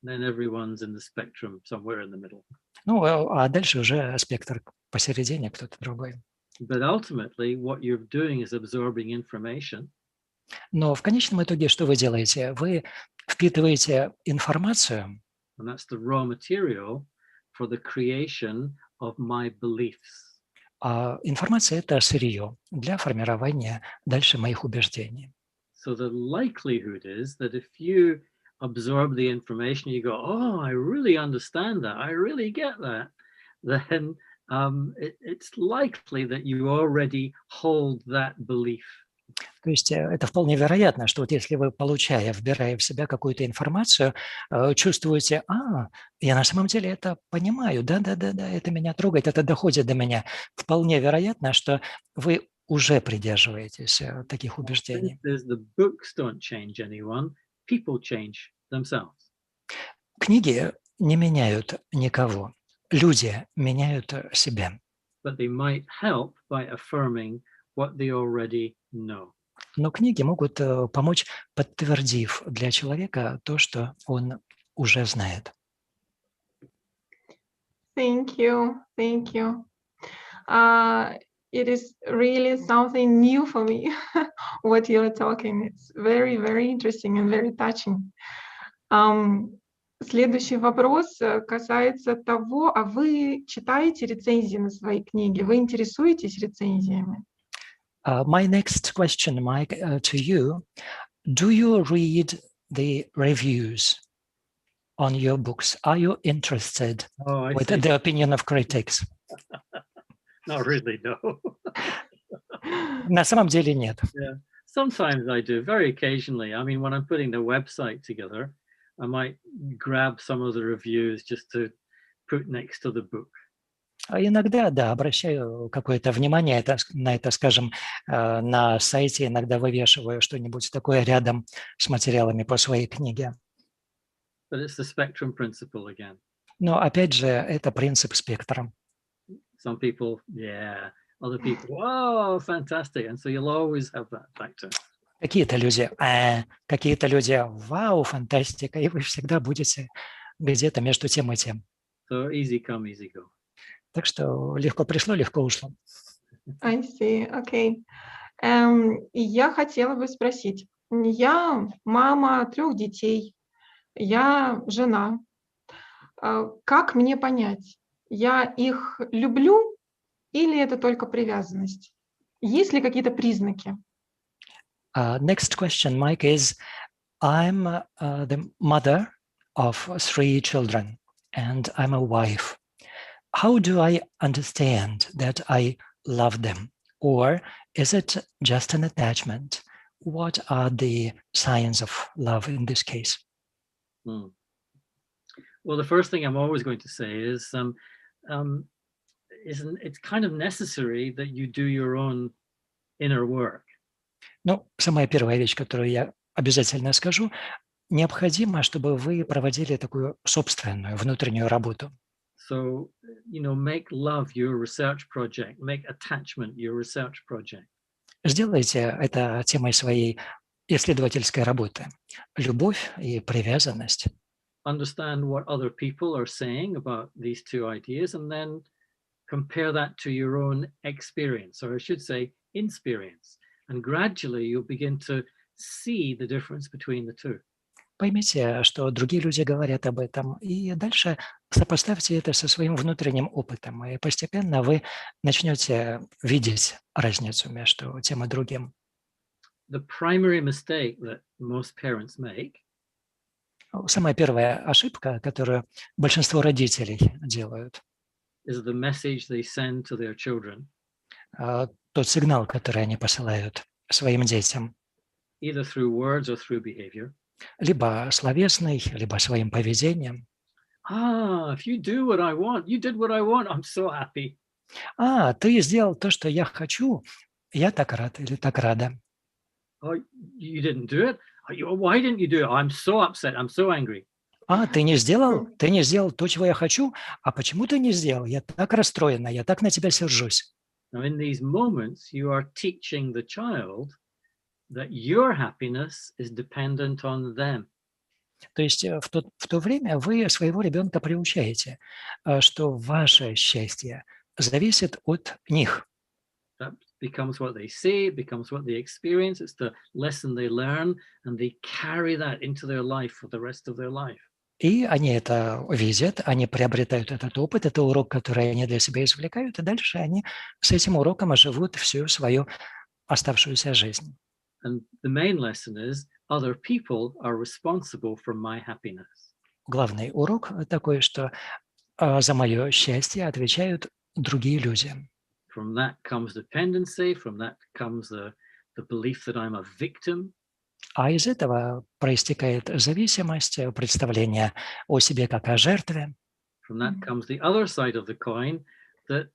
Then everyone's in the spectrum, somewhere in the middle. Ну, а дальше уже спектр посередине, кто-то другой. But ultimately, what you're doing is absorbing information. Но в конечном итоге что вы делаете? Вы впитываете информацию, And that's the raw material for the creation of my beliefs. а информация – это сырье для формирования дальше моих убеждений. So the likelihood is that if you absorb the information, you go, oh, I really understand that, I really get that, then it's likely that you already hold that belief. То есть это вполне вероятно, что вот если вы, вбирая в себя какую-то информацию, чувствуете, я на самом деле это понимаю, да, это меня трогает, это доходит до меня. Вполне вероятно, что вы уже придерживаетесь таких убеждений. The books don't change anyone, people change themselves. Книги не меняют никого, люди меняют себя. But they might help by affirming what they already know. Но книги могут помочь, подтвердив для человека то, что он уже знает. Thank you. Thank you. It is really something new for me, what you're talking. It's very, very interesting and very touching. Следующий вопрос касается того, а вы читаете рецензии на свои книги? Вы интересуетесь рецензиями? My next question, Mike, to you, do you read the reviews on your books? Are you interested with the opinion of critics? Not really, no. На самом деле нет. Yeah. Sometimes I do, very occasionally. I mean, when I'm putting the website together, I might grab some of the reviews just to put next to the book. Иногда, да, обращаю какое-то внимание на это, скажем, на сайте иногда вывешиваю что-нибудь такое рядом с материалами по своей книге. But it's the spectrum principle again. Но опять же, это принцип спектра. Some people, yeah. Other people, oh, fantastic. And so you'll always have that factor. Какие-то люди, вау, фантастика, и вы всегда будете где-то между тем и тем. So easy come, easy go. Так что легко пришло, легко ушло. I see, okay. И я хотела бы спросить. Я мама 3 детей, я жена. Как мне понять, я их люблю или это только привязанность? Есть ли какие-то признаки? Next question, Mike, is I'm the mother of 3 children and I'm a wife. How do I understand that I love them? Or is it just an attachment? What are the signs of love in this case? Well, the first thing I'm always going to say is it's kind of necessary that you do your own inner work. Ну, самая первая вещь, которую я обязательно скажу, необходимо, чтобы вы проводили такую собственную внутреннюю работу. So, make love your research project, make attachment your research project. Сделайте это темой своей исследовательской работы. Любовь и привязанность. Understand what other people are saying about these 2 ideas and then compare that to your own experience, or I should say, insperience. And gradually you'll begin to see the difference between the 2. Поймите, что другие люди говорят об этом, и дальше сопоставьте это со своим внутренним опытом, и постепенно вы начнете видеть разницу между тем и другим. The primary mistake that most parents make Самая первая ошибка, которую большинство родителей делают, is the message they send to their children, тот сигнал, который они посылают своим детям, either through words or through behavior. либо словесный, либо своим поведением. If you do what I want, you did what I want, I'm so happy. Ты сделал то, что я хочу, я так рад или так рада. Oh, you didn't do it? Why didn't you do it? I'm so upset, I'm so angry. Ты не сделал то, чего я хочу, а почему ты не сделал? Я так расстроена, я так на тебя сержусь. Now, in these moments, you are teaching the child that your happiness is dependent on them. То есть в то время вы своего ребенка приучаете, что ваше счастье зависит от них. That becomes what they say, it becomes what they experience, it's the lesson they learn, and they carry that into their life for the rest of their life. И они это видят, они приобретают этот опыт, это урок, который они для себя извлекают, и дальше они с этим уроком живут всю свою оставшуюся жизнь. And the main lesson is other people are responsible for my happiness. Главный урок такой, что за мое счастье отвечают другие люди. From that comes dependency, from that comes the belief that I'm a victim. А из этого проистекает зависимость, представление о себе как о жертве. From that comes the other side of the coin, that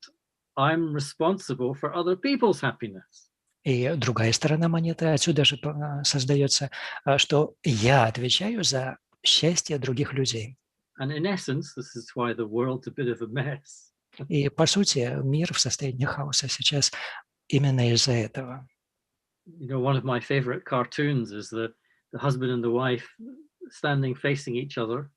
I'm responsible for other people's happiness. И другая сторона монеты, отсюда же создается, что я отвечаю за счастье других людей. And in essence, this is why the world's a bit of a mess. И, по сути, мир в состоянии хаоса сейчас именно из-за этого. You know, one of my favorite cartoons is the husband and the wife standing facing each other.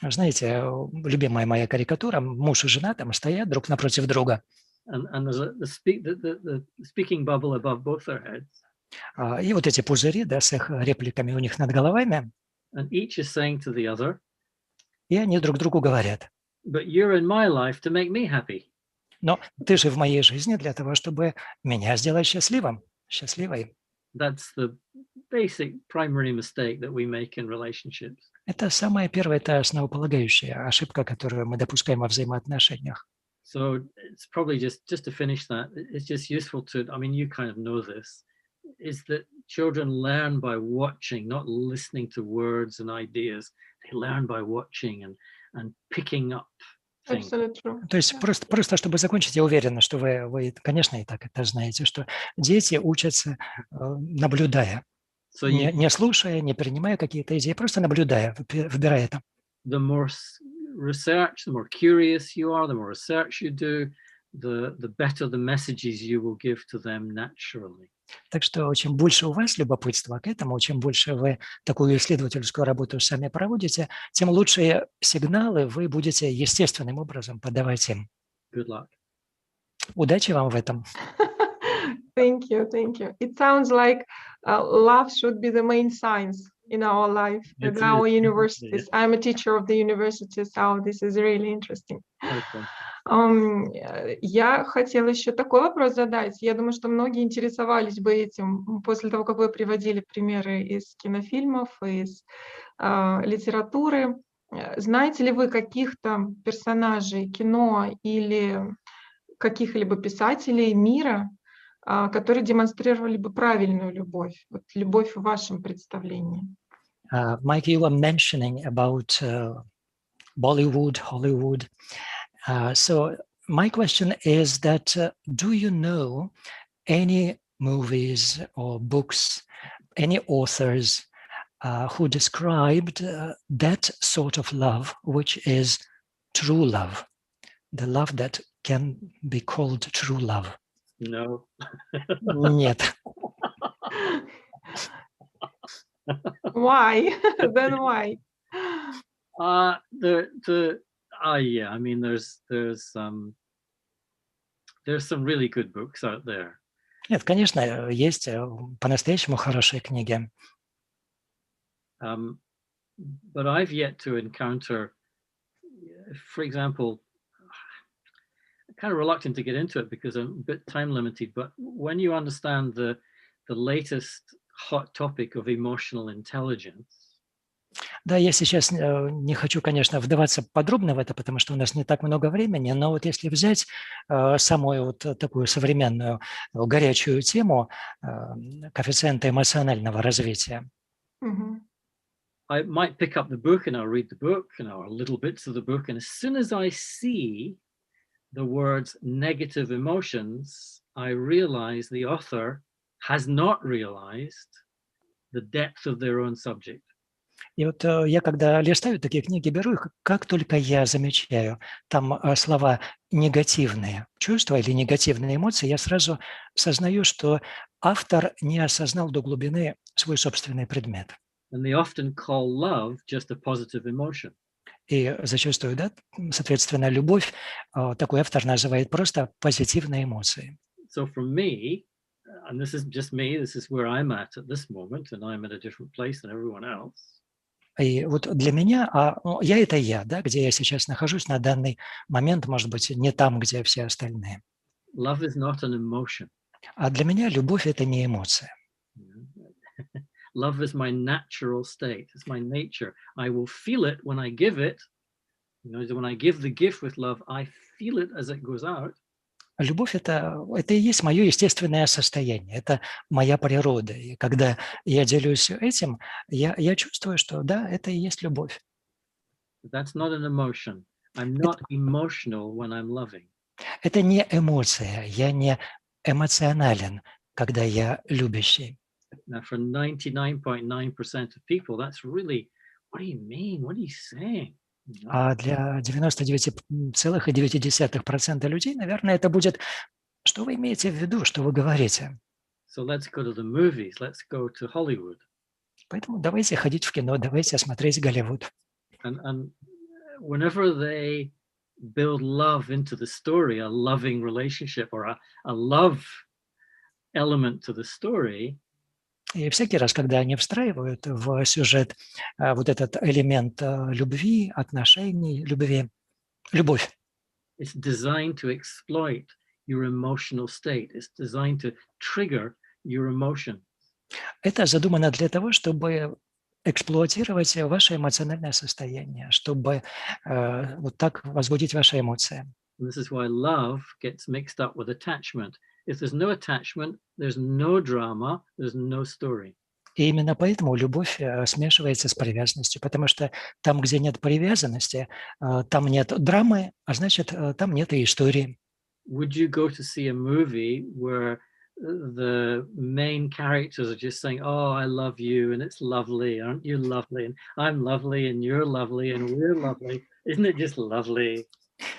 Знаете, любимая моя карикатура, муж и жена там стоят друг напротив друга. And there's the speaking bubble above both their heads. И вот эти пузыри, да, с их репликами у них над головами. And each is saying to the other, и они друг другу говорят: but you're in my life to make me happy. Но ты же в моей жизни для того, чтобы меня сделать счастливой. That's the basic primary mistake that we make in relationships. Это самая первая, это основополагающая ошибка, которую мы допускаем во взаимоотношениях. So it's probably just to finish that, it's just useful to, I mean, you kind of know this, is that children learn by watching, not listening to words and ideas. They learn by watching and picking up things. То есть просто чтобы закончить, я уверена, что вы, конечно, и так это знаете, что дети учатся, наблюдая, не слушая, не принимая какие-то идеи, просто наблюдая, выбирая это. The more research, the more curious you are, the more research you do, the better the messages you will give to them naturally. Так что чем больше у вас любопытства к этому, чем больше вы такую исследовательскую работу сами проводите, тем лучшие сигналы вы будете естественным образом подавать им. Good luck. Удачи вам в этом. Thank you. It sounds like love should be the main science in our life, in our universities. I'm a teacher of the university, so this is really interesting. Okay. Я хотела еще такой вопрос задать. Я думаю, что многие интересовались бы этим после того, как вы приводили примеры из кинофильмов, из литературы. Знаете ли вы каких-то персонажей кино или каких-либо писателей мира, которые демонстрировали бы правильную любовь, вот любовь в вашем представлении? Mike, you were mentioning about Bollywood, Hollywood. So my question is that do you know any movies or books, any authors who described that sort of love, which is true love, the love that can be called true love? No. Нет. Why? Then why? Yeah, I mean, there's some really good books out there. Нет, конечно, есть по-настоящему хорошие книги. But I've yet to encounter, for example, I'm kind of reluctant to get into it because I'm a bit time limited, but when you understand the latest hot topic of emotional intelligence. Да, я сейчас не хочу, конечно, вдаваться подробно в это, потому что у нас не так много времени, но вот если взять самую вот такую современную горячую тему коэффициента эмоционального развития. I might pick up the book and I'll read the book, or little bits of the book, and as soon as I see the words negative emotions, I realize the author has not realized the depth of their own subject. И вот я, когда листаю такие книги, беру их, как только я замечаю там слова негативные чувства или негативные эмоции, я сразу сознаю, что автор не осознал до глубины свой собственный предмет. And they often call love just a positive emotion. И зачастую, да, соответственно, любовь такой автор называет просто позитивной эмоцией. So for me, and this is just me, this is where I'm at this moment, and I'm at a different place than everyone else. И вот для меня, я это я, да, где я сейчас нахожусь на данный момент, может быть, не там, где все остальные. Love is not an emotion. А для меня любовь – это не эмоция. Love is my natural state. It's my nature. I will feel it when I give it. When I give the gift with love, I feel it as it goes out. Любовь – это и есть мое естественное состояние, это моя природа. И когда я делюсь этим, я чувствую, что да, это и есть любовь. That's not an emotion. I'm not emotional when I'm loving. Это не эмоция, я не эмоционален, когда я любящий. Now, for 99.9% of people, that's really, what do you mean? What are you saying? А для 99,9% людей, наверное, это будет, что вы имеете в виду, что вы говорите. So let's go to the movies. Let's go to Hollywood. Поэтому давайте ходить в кино, давайте смотреть Голливуд. And whenever they build love into the story, a loving relationship or a love element to the story, и всякий раз, когда они встраивают в сюжет вот этот элемент любви, отношений, любовь. It's designed to exploit your emotional state. It's designed to trigger your emotion. Это задумано для того, чтобы эксплуатировать ваше эмоциональное состояние, чтобы вот так возбудить ваши эмоции. And this is why love gets mixed up with attachment. If there's no attachment, there's no drama, there's no story. И именно поэтому любовь смешивается с привязанностью, потому что там, где нет привязанности, там нет драмы, а значит, там нет и истории. Would you go to see a movie where the main characters are just saying, "Oh, I love you, and it's lovely, aren't you lovely? And I'm lovely, and you're lovely, and we're lovely. Isn't it just lovely?"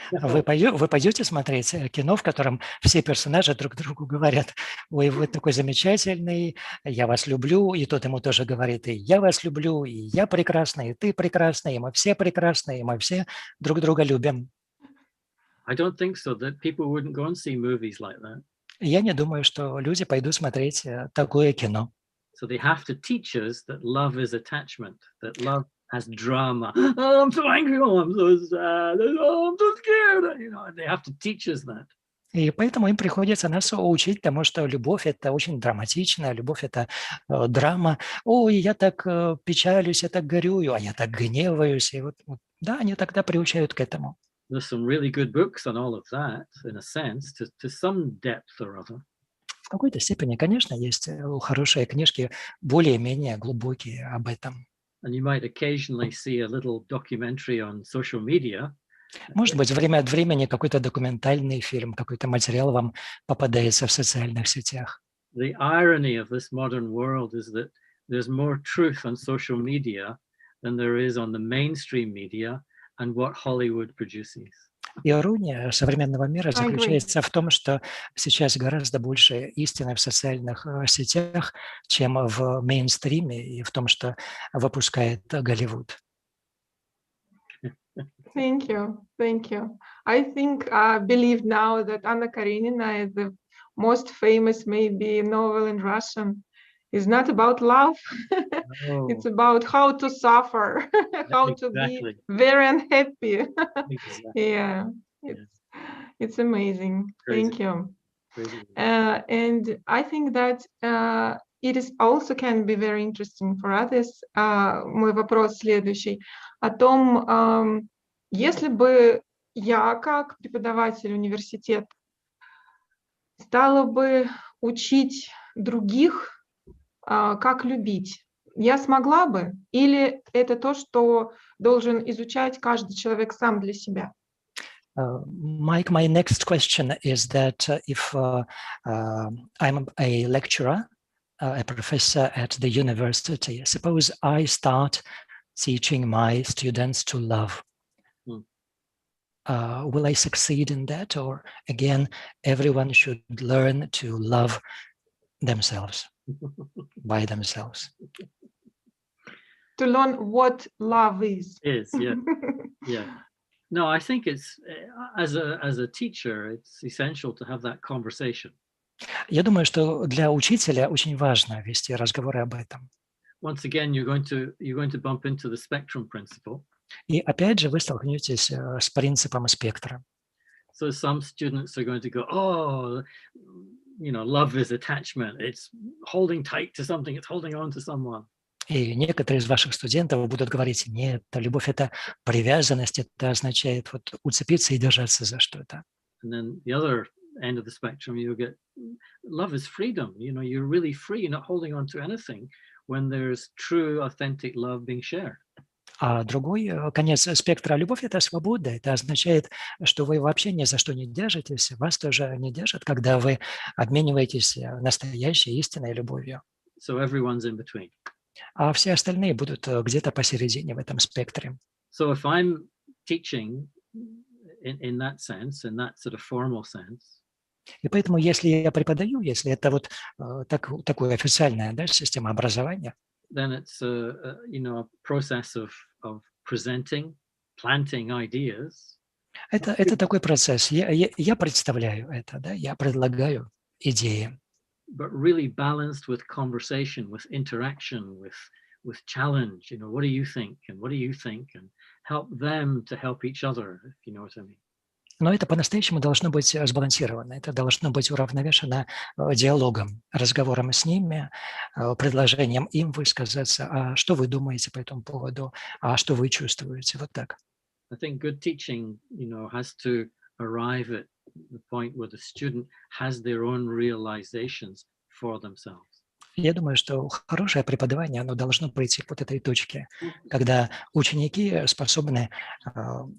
Вы пойдете смотреть кино, в котором все персонажи друг другу говорят: «Ой, вы такой замечательный, я вас люблю», и тот ему тоже говорит: «И я вас люблю, и я прекрасный, и ты прекрасный, и мы все прекрасные, и мы все друг друга любим». I don't think so. That people wouldn't go and see movies like that. Я не думаю, что люди пойдут смотреть такое кино. So they have to teach us that love is attachment, that love has drama. Oh, I'm so angry. Oh, I'm so sad. Oh, I'm so scared. They have to teach us that. И поэтому им приходится нас учить тому, что любовь – это очень драматично, любовь – это драма. Ой, я так печалюсь, я так горюю, а я так гневаюсь. И вот, да, они тогда приучают к этому. There's some really good books on all of that, in a sense, to some depth or other. В какой-то степени, конечно, есть хорошие книжки, более-менее глубокие об этом. And you might occasionally see a little documentary on social media. Может быть, время от времени какой-то документальный фильм, какой-то материал вам попадается в социальных сетях. The irony of this modern world is that there's more truth on social media than there is on the mainstream media and what Hollywood produces. Ирония современного мира заключается в том, что сейчас гораздо больше истины в социальных сетях, чем в мейнстриме, и в том, что выпускает Голливуд. Thank you. Thank you. I think I believe now that Anna Karenina is the most famous maybe novel in Russian. It's not about love. Oh. It's about how to suffer, how to be very unhappy. Exactly. Yeah, it's amazing. Crazy. Thank you. Crazy. And I think that it is also can be very interesting for others. Мой вопрос следующий. О том, если бы я, как преподаватель университета, стала бы учить других, как любить, я смогла бы? Или это то, что должен изучать каждый человек сам для себя? Mike, my next question is that if I'm a lecturer, a professor at the university, suppose I start teaching my students to love. Will I succeed in that? Or again, everyone should learn to love themselves by themselves? To learn what love is. Yeah. Yeah. No, I think it's as a teacher, it's essential to have that conversation. Я думаю, что для учителя очень важно вести разговоры об этом. Once again, you're going to bump into the spectrum principle. И опять же вы столкнетесь с принципом спектра. So some students are going to go, oh, love is attachment. It's holding tight to something. It's holding on to someone. И некоторые из ваших студентов будут говорить, нет, любовь – это привязанность, это означает вот уцепиться и держаться за что-то. And then the other end of the spectrum, you get, love is freedom. You're really free, you're not holding on to anything when there's true, authentic love being shared. А другой конец спектра любовь – это свобода. Это означает, что вы вообще ни за что не держитесь, вас тоже не держат, когда вы обмениваетесь настоящей истинной любовью. So everyone's in between. А все остальные будут где-то посередине в этом спектре. So if I'm teaching in that sense, in that sort of formal sense, и поэтому, если я преподаю, если это вот такая официальная система образования, then it's a process of presenting, planting ideas. Это такой процесс. Я представляю это, я предлагаю идеи. But really balanced with conversation, with interaction, with challenge. What do you think? And what do you think? And help them to help each other, if you know what I mean. Но это по-настоящему должно быть сбалансировано. Это должно быть уравновешено диалогом, разговором с ними, предложением им высказаться. А что вы думаете по этому поводу? А что вы чувствуете? Вот так. I think good teaching, has to arrive at the point where the student has their own realizations for themselves. Я думаю, что хорошее преподавание, оно должно прийти к вот этой точке, когда ученики способны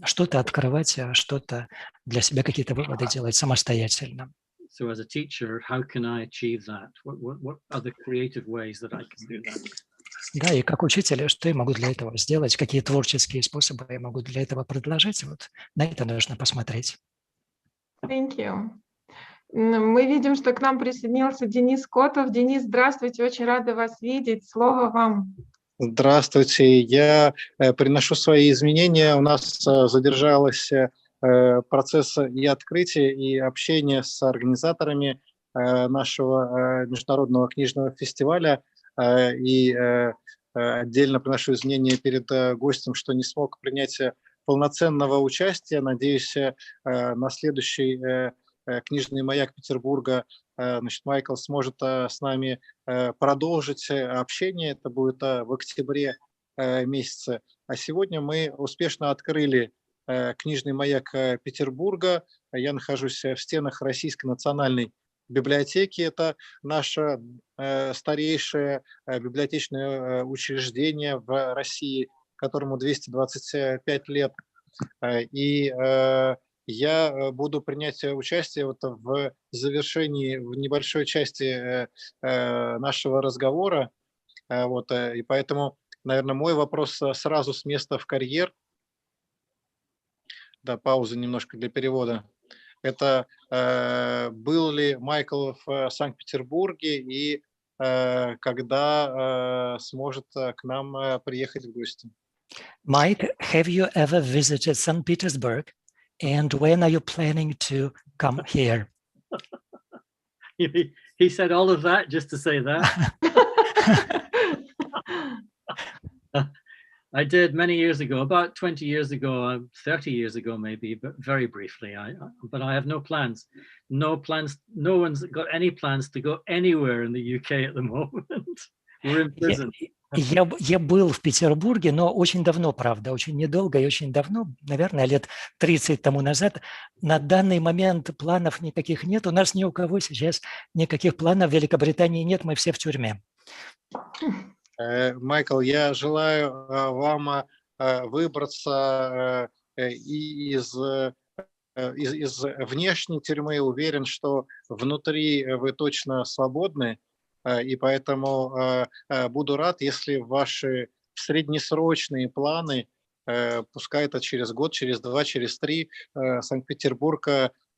что-то открывать, что-то для себя, какие-то выводы делать самостоятельно. So as a teacher, how can I achieve that? What are the creative ways that I can do that? Да, и как учитель, что я могу для этого сделать, какие творческие способы я могу для этого предложить, вот на это нужно посмотреть. Thank you. Мы видим, что к нам присоединился Денис Котов. Денис, здравствуйте, очень рада вас видеть. Слово вам. Здравствуйте. Я приношу свои изменения. У нас задержалось процесс и открытия, и общения с организаторами нашего международного книжного фестиваля. И отдельно приношу извинения перед гостем, что не смог принять полноценного участия. Надеюсь, на следующий книжный маяк Петербурга Майкл сможет с нами продолжить общение. Это будет в октябре месяце. А сегодня мы успешно открыли книжный маяк Петербурга. Я нахожусь в стенах Российской национальной библиотеки. Это наше старейшее библиотечное учреждение в России, которому 225 лет. И я буду принять участие в завершении, в небольшой части нашего разговора. И поэтому, наверное, мой вопрос сразу с места в карьер. Да, пауза немножко для перевода. Это был ли Майкл в Санкт-Петербурге и когда сможет к нам приехать в гости? Mike, have you ever visited St. Petersburg? And when are you planning to come here? He said all of that just to say that. I did many years ago, about 20 years ago, 30 years ago maybe, but very briefly. But I have no plans. No plans. No one's got any plans to go anywhere in the UK at the moment. We're in prison. Я был в Петербурге, но очень давно, правда, очень недолго и очень давно, наверное, лет 30 тому назад. На данный момент планов никаких нет. У нас ни у кого сейчас никаких планов в Великобритании нет, мы все в тюрьме. Майкл, я желаю вам выбраться из внешней тюрьмы. Уверен, что внутри вы точно свободны, и поэтому буду рад, если ваши среднесрочные планы, пускай это через год, через 2, через 3, Санкт-Петербург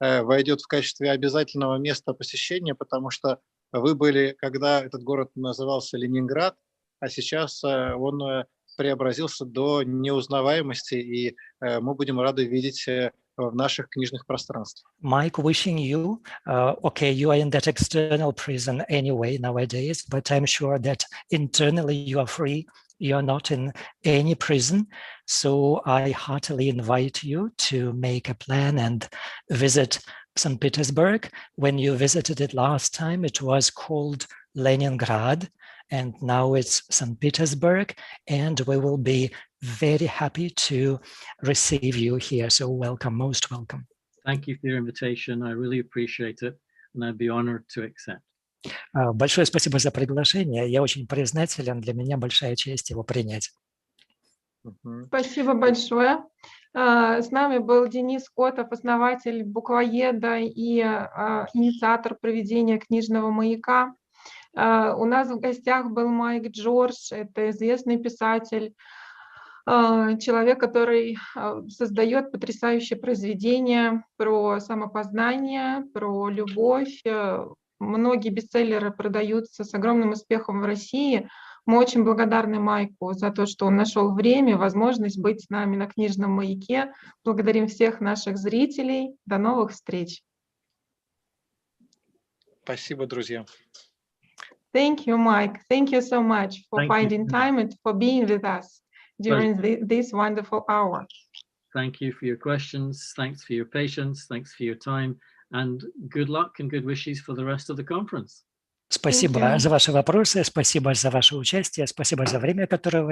войдет в качестве обязательного места посещения, потому что вы были, когда этот город назывался Ленинград, а сейчас он преобразился до неузнаваемости, и мы будем рады видеть в наших книжных пространствах. Mike, wishing you, okay, you are in that external prison anyway nowadays, but I'm sure that internally you are free. You are not in any prison. So I heartily invite you to make a plan and visit St. Petersburg. When you visited it last time, it was called Leningrad, and now it's St. Petersburg, and we will be very happy to receive you here. So welcome, most welcome. Thank you for your invitation. I really appreciate it, and I'd be honored to accept. Большое спасибо за приглашение. Я очень признателен. Для меня большая честь его принять. Спасибо большое. С нами был Денис Котов, основатель буквоеда и инициатор проведения книжного маяка. У нас в гостях был Майк Джордж, это известный писатель, человек, который создает потрясающие произведения про самопознание, про любовь. Многие бестселлеры продаются с огромным успехом в России. Мы очень благодарны Майку за то, что он нашел время, возможность быть с нами на книжном маяке. Благодарим всех наших зрителей. До новых встреч. Спасибо, друзья. Thank you, Mike. Thank you so much for finding time and for being with us during this wonderful hour. Thank you for your questions. Thanks for your patience. Thanks for your time. And good luck and good wishes for the rest of the conference. Спасибо за ваши вопросы, спасибо за ваше участие, спасибо за время, которое вы